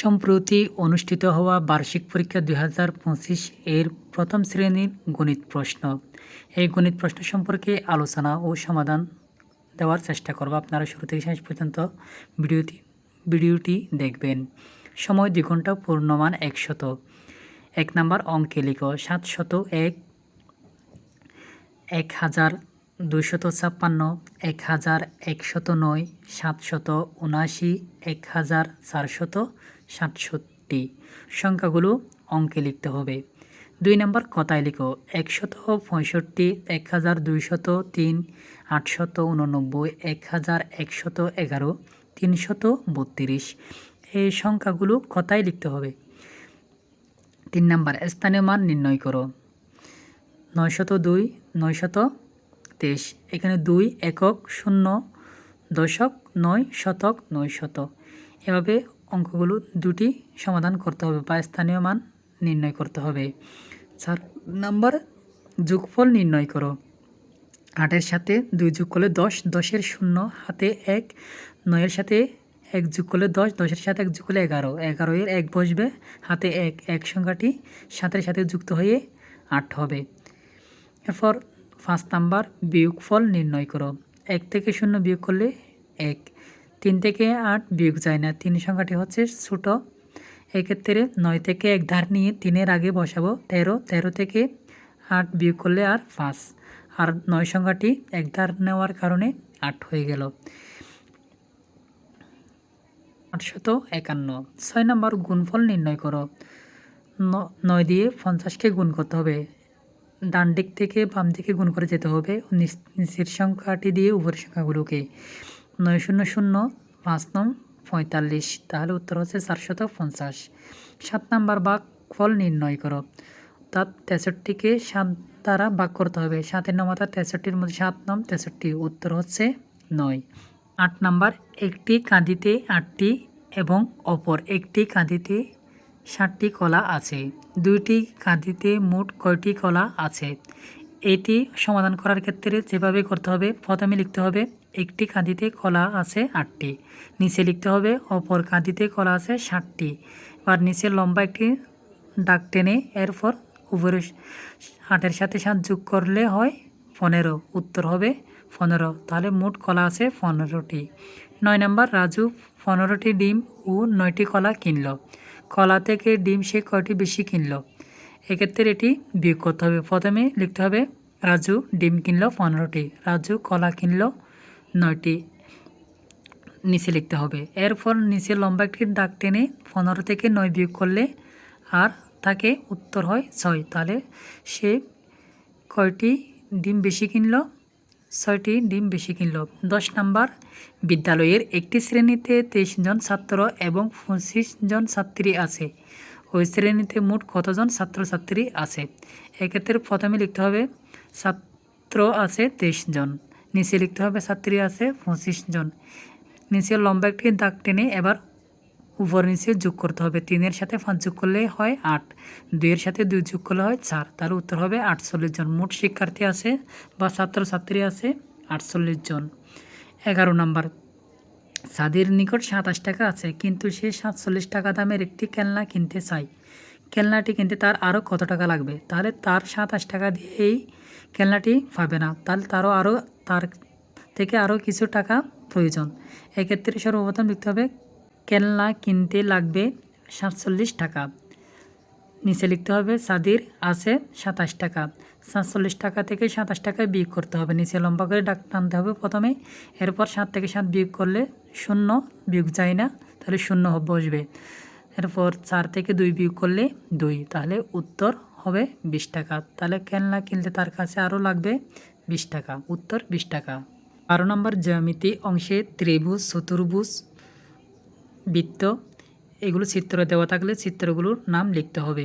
সম্প্রতি অনুষ্ঠিত হওয়া বার্ষিক পরীক্ষা 2025 এর প্রথম শ্রেণীর গণিত প্রশ্ন। এই গণিত প্রশ্ন সম্পর্কে আলোচনা ও সমাধান দেওয়ার চেষ্টা করব। আপনারা শুরু থেকে শেষ পর্যন্ত ভিডিওটি দেখবেন। সময় 2 ঘন্টা, পূর্ণমান 100। 1 নম্বর অঙ্কে লিখো 701, 1256, 1109, 779, 1467 সংখ্যাগুলো অঙ্কে লিখতে হবে। 2 নম্বর কথায় লিখো 165, 1203, 889, 1111, 332 এই সংখ্যাগুলো কথায় লিখতে হবে। 3 নম্বর স্থানীয় মান নির্ণয় করো 902, 923। এখানে 2 একক, 0 দশক, 9 শতক, 900। এভাবে অঙ্কগুলো দুটি সমাধান করতে হবে বা স্থানীয় মান নির্ণয় করতে হবে। 4 নম্বর যোগফল নির্ণয় করো 8-এর সাথে 2 যোগ করলে 10, 10-এর 0 হাতে 1, 9-এর সাথে 1 যোগ করলে 10, 10-এর সাথে 1 যোগ করলে 11, 11-এর 1 বসবে হাতে 1, 1 সংখ্যাটি 7-এর সাথে যুক্ত হয়ে 8 হবে। এরপর 5 নাম্বার বিয়োগফল নির্ণয় করো 1 থেকে 0 বিয়োগ করলে 1, 3 থেকে 8 বিয়োগ যায় না, 3 সংখ্যাটি হচ্ছে ছোট। এক্ষেত্রে 9 থেকে 1 ধার নিয়ে 3-এর আগে বসাবো 13, 13 থেকে 8 বিয়োগ করলে আর 5, আর 9 সংখ্যাটি 1 ধার নেওয়ার কারণে 8 হয়ে গেল। 851। 6 নম্বর গুণফল নির্ণয় করো 9 দিয়ে 50কে গুণ করতে হবে। ডান দিক থেকে বাম দিকে গুণ করে যেতে হবে নিচের সংখ্যাটি দিয়ে উপরের সংখ্যাগুলোকে। 9 0 0, 5 9 45, তাহলে উত্তর হচ্ছে 450। 7 নাম্বার ভাগফল নির্ণয় করো অর্থাৎ 63কে 7 দ্বারা ভাগ করতে হবে। 7-এর 9 অর্থাৎ 63-র মধ্যে 7 9 63, উত্তর হচ্ছে 9। 8 নাম্বার একটি কাঁদিতে 8টি এবং অপর একটি কাঁদিতে 7টি কলা আছে। 2টি কাঁদিতে মোট কয়টি কলা আছে? এটি সমাধান করার ক্ষেত্রে যেভাবে করতে হবে, প্রথমে লিখতে হবে একটি কাঁদিতে কলা আছে 8টি, নিচে লিখতে হবে অপর কাঁদিতে কলা আছে 7টি। আর নিচে লম্বা একটি দাগ টেনে এরপর উপরে 8-এর সাথে 7 যোগ করলে হয় 15, উত্তর হবে 15। তাহলে মোট কলা আছে 15টি। 9 নম্বর রাজু 15টি ডিম ও 9টি কলা কিনল। কলা থেকে ডিম সে কয়টি বেশি কিনল? এক্ষেত্রে এটি বিয়োগ করতে হবে। প্রথমে লিখতে হবে রাজু ডিম কিনল 15টি, রাজু কলা কিনল 9টি, নিচে লিখতে হবে। এরপর নিচে লম্বা একটি দাগ টেনে 15 থেকে 9 বিয়োগ করলে আর তাকে উত্তর হয় 6, তাহলে সে কয়টি ডিম বেশি কিনল? 6টি ডিম বেশি কিনল। 10 নাম্বার বিদ্যালয়ের একটি শ্রেণীতে 23 জন ছাত্র এবং 25 জন ছাত্রী আছে। ওই শ্রেণীতে মোট কতজন ছাত্রছাত্রী আছে? এক্ষেত্রে প্রথমে লিখতে হবে ছাত্র আছে 23 জন, নিচে লিখতে হবে ছাত্রী আছে 25 জন। নিচে লম্বা একটি দাগ টেনে এবার উপর নিচে যোগ করতে হবে। 3-এর সাথে 5 যোগ করলে হয় 8, 2-এর সাথে 2 যোগ করলে হয় 4, তার উত্তর হবে 48 জন। মোট শিক্ষার্থী আছে বা ছাত্রছাত্রী আছে 48 জন। 11 নাম্বার সাদির নিকট 27 টাকা আছে কিন্তু সে 47 টাকা দামের একটি খেলনা কিনতে চায়। খেলনাটি কিনতে তার আরও কত টাকা লাগবে? তাহলে তার 27 টাকা দিয়ে এই খেলনাটি পাবে না, তাহলে তার থেকে আরও কিছু টাকা প্রয়োজন। এক্ষেত্রে সর্বপ্রথম লিখতে হবে খেলনা কিনতে লাগবে 47 টাকা, নিচে লিখতে হবে সাদির আছে 27 টাকা। 47 টাকা থেকে 27 টাকায় বিয়োগ করতে হবে, নিচে লম্বা করে দাগ টানতে হবে প্রথমে, এরপর 7 থেকে 7 বিয়োগ করলে 0 বিয়োগ যায় না, তাহলে 0 বসবে। এরপর 4 থেকে 2 বিয়োগ করলে 2, তাহলে উত্তর হবে 20 টাকা। তাহলে খেলনা কিনলে তার কাছে আরও লাগবে 20 টাকা, উত্তর 20 টাকা। 12 নম্বর জ্যামিতি অংশে ত্রিভুজ, চতুর্ভুজ, বৃত্ত এগুলো চিত্র দেওয়া থাকলে চিত্রগুলোর নাম লিখতে হবে।